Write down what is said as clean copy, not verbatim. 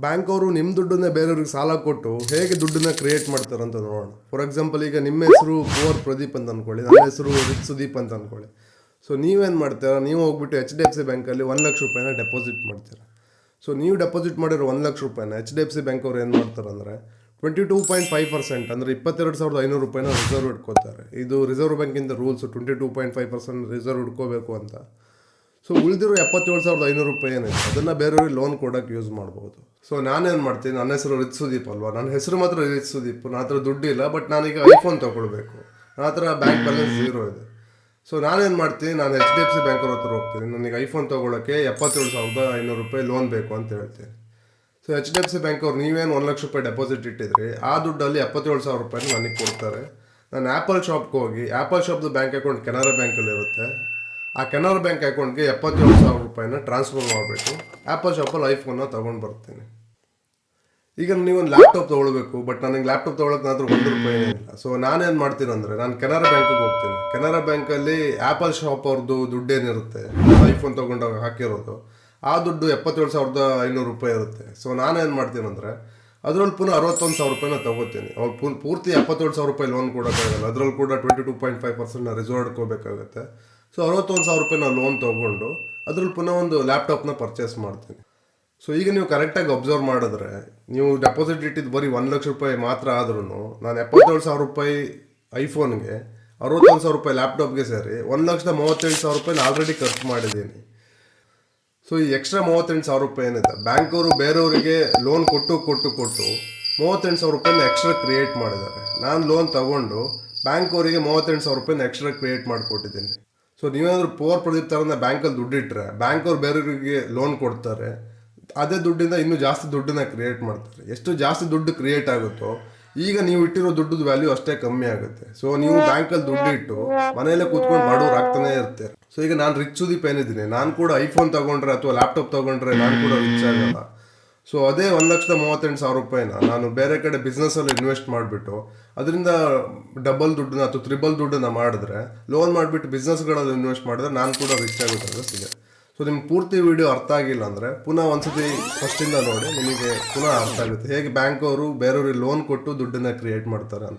Bank ಅವರು ನಿಮ್ಮ ದುಡ್ಡನ್ನೇ ಬೇರೆಯವ್ರಿಗೆ ಸಾಲ ಕೊಟ್ಟು ಹೇಗೆ ದುಡ್ಡನ್ನ ಕ್ರಿಯೇಟ್ ಮಾಡ್ತಾರೆ ಅಂತ ನೋಡೋಣ. ಫಾರ್ ಎಕ್ಸಾಂಪಲ್, ಈಗ ನಿಮ್ಮ ಹೆಸರು ಕುವರ್ ಪ್ರದೀಪ್ ಅಂತ ಅಂದ್ಕೊಳ್ಳಿ, ನನ್ನ ಹೆಸರು ರಿಚ್ ಸುದೀಪ್ ಅಂತ ಅಂದ್ಕೊಳ್ಳಿ. ಸೊ ನೀವೇನು ಮಾಡ್ತೀರಾ, ನೀವು ಹೋಗ್ಬಿಟ್ಟು HDFC ಬ್ಯಾಂಕಲ್ಲಿ 1,00,000 ರೂಪಾಯಿನ ಡೆಪಾಸಿಟ್ ಮಾಡ್ತೀರಾ. ಸೊ ನೀವು ಡೆಪಾಸಿಟ್ ಮಾಡಿರೋ 1,00,000 ರೂಪಾಯಿನ HDFC ಬ್ಯಾಂಕ್ ಅವ್ರು ಏನು ಮಾಡ್ತಾರೆ ಅಂದರೆ 22.5%, ಅಂದರೆ 22,500 ರೂಪಾಯಿನ ರಿಸರ್ವ್ ಇಟ್ಕೋತಾರೆ. ಇದು ರಿಸರ್ವ್ ಬ್ಯಾಂಕಿಂದ ರೂಲ್ಸು, 22.5% ರಿಸರ್ವ್ ಇಟ್ಕೋಬೇಕು ಅಂತ. ಸೊ ಉಳಿದಿರೋ 77,500 ರೂಪಾಯಿ ಏನಿದೆ ಅದನ್ನು ಬೇರೆಯವ್ರಿಗೆ ಲೋನ್ ಕೊಡೋಕ್ಕೆ ಯೂಸ್ ಮಾಡ್ಬೋದು. ಸೊ ನಾನೇನು ಮಾಡ್ತೀನಿ, ನನ್ನ ಹೆಸರು ರಿಚ್ ಸುದೀಪ್ ಅಲ್ವಾ, ನನ್ನ ಹೆಸರು ಮಾತ್ರ ರಿಚ್ ಸುದೀಪ್, ನನ್ನ ಹತ್ರ ದುಡ್ಡು ಇಲ್ಲ, ಬಟ್ ನಾನೀಗ ಐಫೋನ್ ತೊಗೊಳ್ಬೇಕು, ನನ್ನ ಹತ್ರ ಬ್ಯಾಂಕ್ ಬ್ಯಾಲೆನ್ಸ್ 0 ಇದೆ. ಸೊ ನಾನೇನು ಮಾಡ್ತೀನಿ, ನಾನು HDFC ಬ್ಯಾಂಕ್ ಅವ್ರ ಹತ್ರ ಹೋಗ್ತೀನಿ, ನನಗೆ ಐಫೋನ್ ತೊಗೊಳಕ್ಕೆ 77,500 ರೂಪಾಯಿ ಲೋನ್ ಬೇಕು ಅಂತ ಹೇಳ್ತೀನಿ. ಸೊ HDFC ಬ್ಯಾಂಕ್ ಅವ್ರು ನೀವೇನು 1,00,000 ರೂಪಾಯಿ ಡೆಪಾಸಿಟ್ ಇಟ್ಟಿದ್ರಿ, ಆ ದುಡ್ಡಲ್ಲಿ 77,000 ರೂಪಾಯಿನ ನನಗೆ ಕೊಡ್ತಾರೆ. ನಾನು ಆ್ಯಪಲ್ ಶಾಪ್ಗೆ ಹೋಗಿ, ಆ್ಯಪಲ್ ಶಾಪ್ದು ಬ್ಯಾಂಕ್ ಅಕೌಂಟ್ ಕೆನರಾ ಬ್ಯಾಂಕಲ್ಲಿ ಇರುತ್ತೆ, ಆ ಕೆನರಾ ಬ್ಯಾಂಕ್ ಅಕೌಂಟ್ಗೆ 77,000 ರೂಪಾಯಿನ ಟ್ರಾನ್ಸ್ಫರ್ ಮಾಡಬೇಕು. ಆ್ಯಪಲ್ ಶಾಪಲ್ಲಿ ಐಫೋನ್ನ ತೊಗೊಂಡು ಬರ್ತೀನಿ. ಈಗ ನೀವೊಂದು ಲ್ಯಾಪ್ಟಾಪ್ ತೊಗೊಳ್ಬೇಕು, ಬಟ್ ನನಗೆ ಲ್ಯಾಪ್ಟಾಪ್ ತೊಗೊಳಕ್ಕೆ ನನ್ನ ಹತ್ರ 1 ರೂಪಾಯಿ ಇಲ್ಲ. ಸೊ ನಾನೇನು ಮಾಡ್ತೀನಿ ಅಂದರೆ, ನಾನು ಕೆನರಾ ಬ್ಯಾಂಕಿಗೆ ಹೋಗ್ತೀನಿ. ಕೆನರಾ ಬ್ಯಾಂಕಲ್ಲಿ ಆ್ಯಪಲ್ ಶಾಪ್ ಅವ್ರದ್ದು ದುಡ್ಡೇನಿರುತ್ತೆ, ಐಫೋನ್ ತೊಗೊಂಡಾಗ ಹಾಕಿರೋದು, ಆ ದುಡ್ಡು 77,500 ರೂಪಾಯಿ ಇರುತ್ತೆ. ಸೊ ನಾನೇನು ಮಾಡ್ತೀನಿ ಅಂದರೆ, ಅದರಲ್ಲಿ ಪುನಃ 61,000 ರೂಪಾಯಿನ ತೊಗೋತೀನಿ. ಅವ್ರು ಪೂರ್ತಿ 77,000 ರೂಪಾಯಿ ಲೋನ್ ಕೊಡೋಕ್ಕಾಗಲ್ಲ, ಅದರಲ್ಲಿ ಕೂಡ 22.5% ರಿಸರ್ವ್ ಇಟ್ಕೋಬೇಕಾಗುತ್ತೆ. ಸೊ 61,000 ರೂಪಾಯಿನ ಲೋನ್ ತೊಗೊಂಡು ಅದ್ರಲ್ಲಿ ಪುನಃ ಒಂದು ಲ್ಯಾಪ್ಟಾಪ್ನ ಪರ್ಚೇಸ್ ಮಾಡ್ತೀನಿ. ಸೊ ಈಗ ನೀವು ಕರೆಕ್ಟಾಗಿ ಅಬ್ಸರ್ವ್ ಮಾಡಿದ್ರೆ, ನೀವು ಡೆಪಾಸಿಟ್ ಇಟ್ಟಿದ್ದು ಬರೀ 1,00,000 ರೂಪಾಯಿ ಮಾತ್ರ ಆದ್ರೂ, ನಾನು 77,000 ರೂಪಾಯಿ ಐಫೋನ್ಗೆ, 61,000 ರೂಪಾಯಿ ಲ್ಯಾಪ್ಟಾಪ್ಗೆ ಸೇರಿ 1,38,000 ರೂಪಾಯಿನ ಆಲ್ರೆಡಿ ಖರ್ಚು ಮಾಡಿದ್ದೀನಿ. ಸೊ ಈ ಎಕ್ಸ್ಟ್ರಾ 38,000 ರೂಪಾಯಿ ಏನಿದೆ, ಬ್ಯಾಂಕ್ ಅವರು ಬೇರೆಯವರಿಗೆ ಲೋನ್ ಕೊಟ್ಟು 38,000 ರೂಪಾಯಿನ ಎಕ್ಸ್ಟ್ರಾ ಕ್ರಿಯೇಟ್ ಮಾಡಿದ್ದಾರೆ. ನಾನು ಲೋನ್ ತಗೊಂಡು ಬ್ಯಾಂಕ್ ಅವರಿಗೆ 38,000 ರೂಪಾಯಿನ ಎಕ್ಸ್ಟ್ರಾ ಕ್ರಿಯೇಟ್ ಮಾಡಿಕೊಟ್ಟಿದ್ದೀನಿ. ಸೊ ನೀವೇನಾದರೂ ಪೋರ್ ಪ್ರದೀಪ್ ಥರನ ಬ್ಯಾಂಕಲ್ಲಿ ದುಡ್ಡಿಟ್ರೆ, ಬ್ಯಾಂಕ್ ಅವ್ರು ಬೇರೆಯವರಿಗೆ ಲೋನ್ ಕೊಡ್ತಾರೆ, ಅದೇ ದುಡ್ಡಿಂದ ಇನ್ನೂ ಜಾಸ್ತಿ ದುಡ್ಡನ್ನ ಕ್ರಿಯೇಟ್ ಮಾಡ್ತಾರೆ. ಎಷ್ಟು ಜಾಸ್ತಿ ದುಡ್ಡು ಕ್ರಿಯೇಟ್ ಆಗುತ್ತೋ, ಈಗ ನೀವು ಇಟ್ಟಿರೋ ದುಡ್ಡದ ವ್ಯಾಲ್ಯೂ ಅಷ್ಟೇ ಕಮ್ಮಿ ಆಗುತ್ತೆ. ಸೊ ನೀವು ಬ್ಯಾಂಕಲ್ಲಿ ದುಡ್ಡು ಇಟ್ಟು ಮನೆಯಲ್ಲೇ ಕೂತ್ಕೊಂಡು ಬಡವ್ರು ಆಗ್ತಾನೆ ಇರ್ತೀರ. ಸೊ ಈಗ ನಾನು ರಿಚ್ ಸುದೀಪ್ ಏನಿದ್ದೀನಿ, ನಾನು ಕೂಡ ಐಫೋನ್ ತೊಗೊಂಡ್ರೆ ಅಥವಾ ಲ್ಯಾಪ್ಟಾಪ್ ತೊಗೊಂಡ್ರೆ ನಾನು ಕೂಡ ರಿಚ್ ಆಗಲ್ಲ. ಸೊ ಅದೇ 1,38,000 ರೂಪಾಯಿನ ನಾನು ಬೇರೆ ಕಡೆ ಬಿಸ್ನೆಸ್ಸಲ್ಲಿ ಇನ್ವೆಸ್ಟ್ ಮಾಡಿಬಿಟ್ಟು ಅದರಿಂದ ಡಬಲ್ ದುಡ್ಡನ್ನ ಅಥವಾ ತ್ರಿಬಲ್ ದುಡ್ಡನ್ನ ಮಾಡಿದ್ರೆ, ಲೋನ್ ಮಾಡಿಬಿಟ್ಟು ಬಿಸ್ನೆಸ್ಗಳಲ್ಲಿ ಇನ್ವೆಸ್ಟ್ ಮಾಡಿದ್ರೆ ನಾನು ಕೂಡ ರಿಚ್ ಆಗುತ್ತೆ ಅಂತ ಸಿಗುತ್ತೆ. ಸೊ ನಿಮ್ಗೆ ಪೂರ್ತಿ ವಿಡಿಯೋ ಅರ್ಥ ಆಗಿಲ್ಲ ಅಂದರೆ ಪುನಃ ಒಂದ್ಸತಿ ಫಸ್ಟಿಂದ ನೋಡಿ, ನಿಮಗೆ ಪುನಃ ಅರ್ಥ ಆಗುತ್ತೆ ಹೇಗೆ ಬ್ಯಾಂಕ್ ಅವರು ಬೇರೆಯವ್ರಿಗೆ ಲೋನ್ ಕೊಟ್ಟು ದುಡ್ಡನ್ನು ಕ್ರಿಯೇಟ್ ಮಾಡ್ತಾರೆ ಅಂತ.